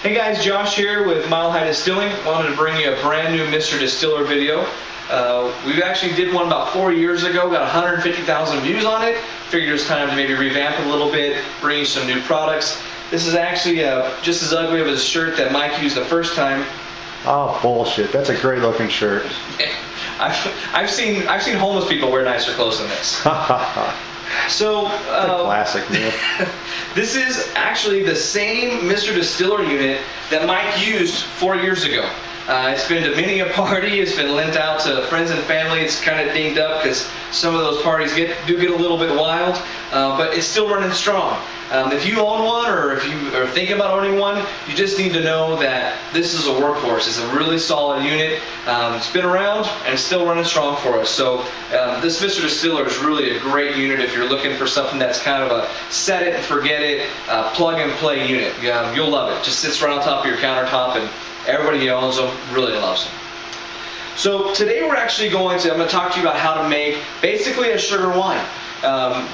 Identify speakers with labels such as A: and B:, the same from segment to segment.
A: Hey guys, Josh here with Mile High Distilling. Wanted to bring you a brand new Mr. Distiller video. We actually did one about 4 years ago, got 150,000 views on it. Figured it was time to maybe revamp it a little bit, bring you some new products. This is actually just as ugly of a shirt that Mike used the first time.
B: Oh, bullshit. That's a great looking shirt.
A: I've seen homeless people wear nicer clothes than this. So,
B: classic, man.
A: This is actually the same Mr. Distiller unit that Mike used 4 years ago. It's been to many a party. It's been lent out to friends and family. It's kind of dinged up because some of those parties do get a little bit wild, but it's still running strong. If you own one, or if you are thinking about owning one, you just need to know that this is a workhorse. It's a really solid unit. It's been around and it's still running strong for us. So this Mr. Distiller is really a great unit if you're looking for something that's kind of a set it and forget it, plug and play unit. You'll love it. Just sits right on top of your countertop, and everybody who owns them really loves them. So today I'm going to talk to you about how to make basically a sugar wine.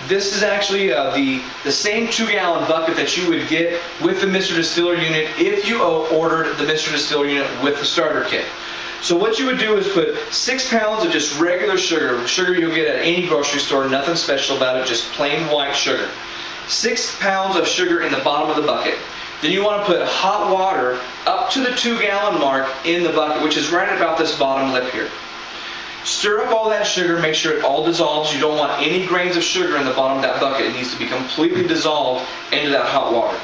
A: This is actually the same 2-gallon bucket that you would get with the Mr. Distiller unit if you ordered the Mr. Distiller unit with the starter kit. So what you would do is put 6 pounds of just regular sugar you'll get at any grocery store, nothing special about it, just plain white sugar. 6 pounds of sugar in the bottom of the bucket. Then you want to put hot water up to the 2-gallon mark in the bucket, which is right about this bottom lip here. Stir up all that sugar, make sure it all dissolves. You don't want any grains of sugar in the bottom of that bucket. It needs to be completely dissolved into that hot water.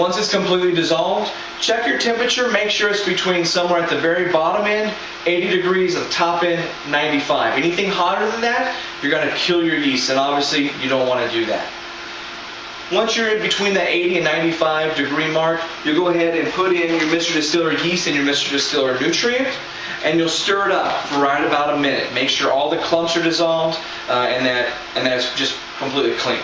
A: Once it's completely dissolved, check your temperature. Make sure it's between somewhere at the very bottom end, 80 degrees, at the top end, 95. Anything hotter than that, you're going to kill your yeast, and obviously you don't want to do that. Once you're in between the 80 and 95 degree mark, you'll go ahead and put in your Mr. Distiller yeast and your Mr. Distiller nutrient, and you'll stir it up for right about a minute. Make sure all the clumps are dissolved and that it's just completely clean.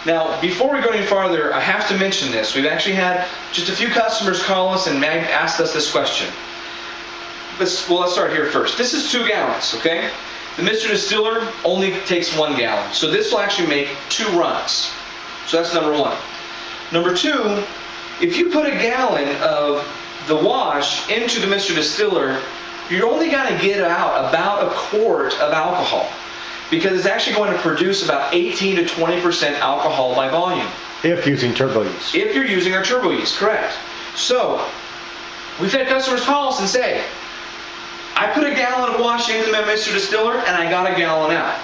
A: Now, before we go any farther, I have to mention this. We've actually had just a few customers call us and asked us this question. Let's start here first. This is 2 gallons, okay? The Mr. Distiller only takes 1 gallon, so this will actually make 2 runs. So that's number 1. Number 2, if you put a gallon of the wash into the Mr. Distiller, you're only going to get out about a quart of alcohol, because it's actually going to produce about 18 to 20% alcohol by volume.
B: If using turbo yeast.
A: If you're using our turbo yeast, correct. So, we've had customers call us and say, I put a gallon of wash into my Mr. Distiller and I got a gallon out.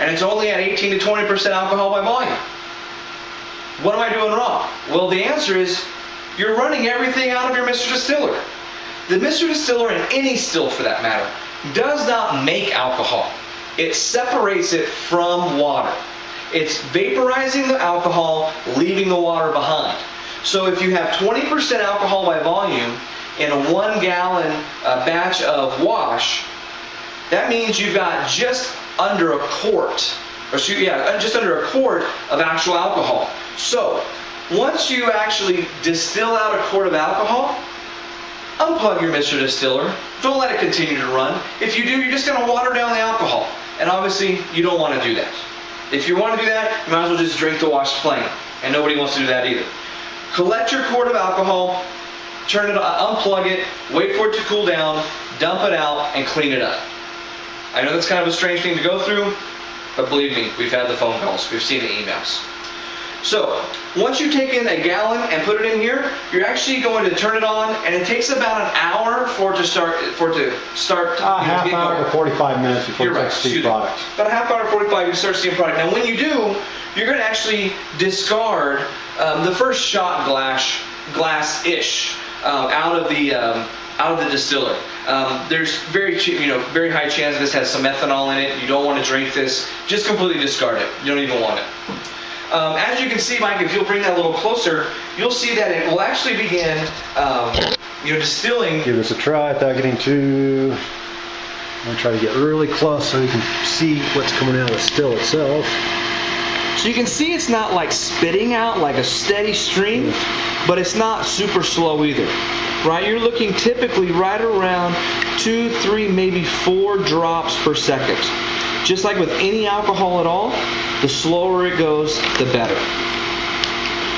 A: And it's only at 18 to 20% alcohol by volume. What am I doing wrong? Well, the answer is, you're running everything out of your Mr. Distiller. The Mr. Distiller, and any still for that matter, does not make alcohol. It separates it from water. It's vaporizing the alcohol, leaving the water behind. So if you have 20% alcohol by volume in a 1 gallon batch of wash, that means you've got just under a quart. Just under a quart of actual alcohol. So, once you actually distill out a quart of alcohol, unplug your Mr. Distiller. Don't let it continue to run. If you do, you're just going to water down the alcohol. And obviously, you don't want to do that. If you want to do that, you might as well just drink the wash plain. And nobody wants to do that either. Collect your quart of alcohol, turn it on, unplug it, wait for it to cool down, dump it out, and clean it up. I know that's kind of a strange thing to go through, but believe me, we've had the phone calls, we've seen the emails. So, once you take in a gallon and put it in here, you're actually going to turn it on, and it takes about an hour for it to start.
B: Half hour to 45 minutes before you start to see product.
A: About a half hour to 45, you start seeing product. Now, when you do, you're going to actually discard the first shot glass-ish out of the distiller. There's very high chance this has some ethanol in it. You don't want to drink this. Just completely discard it. You don't even want it. As you can see, Mike, if you'll bring that a little closer, you'll see that it will actually begin distilling.
B: Give this a try without getting too... I'm going to try to get really close so you can see what's coming out of the still itself.
A: So you can see it's not like spitting out like a steady stream, but it's not super slow either. Right? You're looking typically right around 2, 3, maybe 4 drops per second. Just like with any alcohol at all, the slower it goes, the better.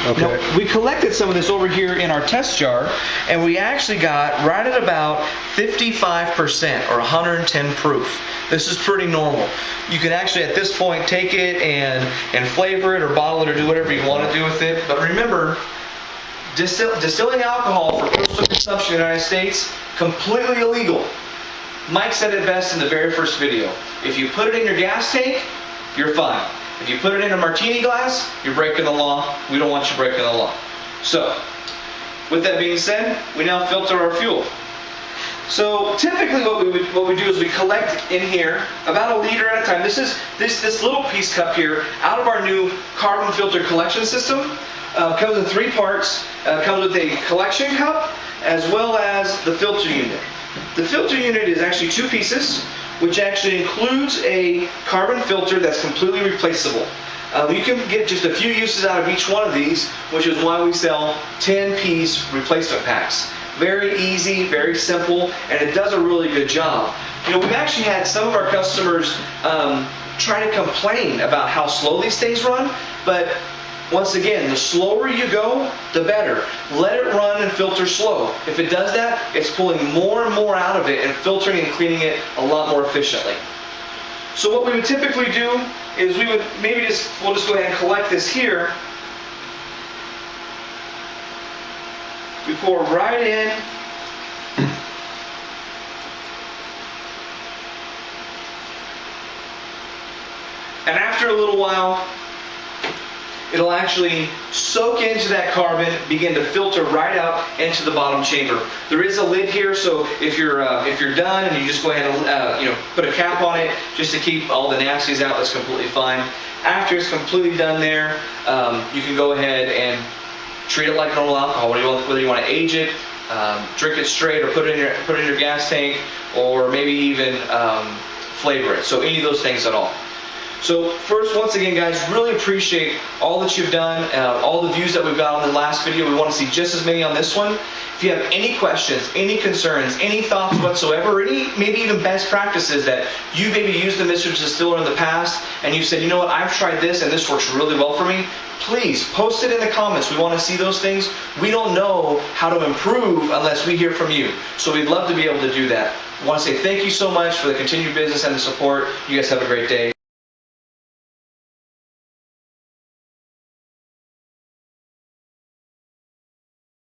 B: Okay.
A: Now, we collected some of this over here in our test jar, and we actually got right at about 55% or 110 proof. This is pretty normal. You can actually at this point take it and flavor it or bottle it or do whatever you want to do with it. But remember, distilling alcohol for personal consumption in the United States, completely illegal. Mike said it best in the very first video. If you put it in your gas tank, you're fine. If you put it in a martini glass, you're breaking the law. We don't want you breaking the law. So, with that being said, we now filter our fuel. So typically what we do is we collect in here about 1 liter at a time. This is this little piece cup here out of our new carbon filter collection system. Comes in 3 parts. Comes with a collection cup as well as the filter unit. The filter unit is actually 2 pieces, which actually includes a carbon filter that's completely replaceable. You can get just a few uses out of each one of these, which is why we sell 10-piece replacement packs. Very easy, very simple, and it does a really good job. You know, we've actually had some of our customers try to complain about how slow these things run, but once again, the slower you go, the better. Let it run and filter slow. If it does that, it's pulling more and more out of it and filtering and cleaning it a lot more efficiently. So what we would typically do is we would maybe we'll just go ahead and collect this here. We pour right in. And after a little while, it'll actually soak into that carbon, begin to filter right out into the bottom chamber. There is a lid here, so if you're done and you just go ahead and put a cap on it just to keep all the nasties out, that's completely fine. After it's completely done there, you can go ahead and treat it like normal alcohol. Whether you want to age it, drink it straight, or put it in your gas tank, or maybe even flavor it. So any of those things at all. So first, once again, guys, really appreciate all that you've done, all the views that we've got on the last video. We want to see just as many on this one. If you have any questions, any concerns, any thoughts whatsoever, or any maybe even best practices that you maybe used the Mr. Distiller in the past, and you said, you know what, I've tried this and this works really well for me, please post it in the comments. We want to see those things. We don't know how to improve unless we hear from you. So we'd love to be able to do that. I want to say thank you so much for the continued business and the support. You guys have a great day.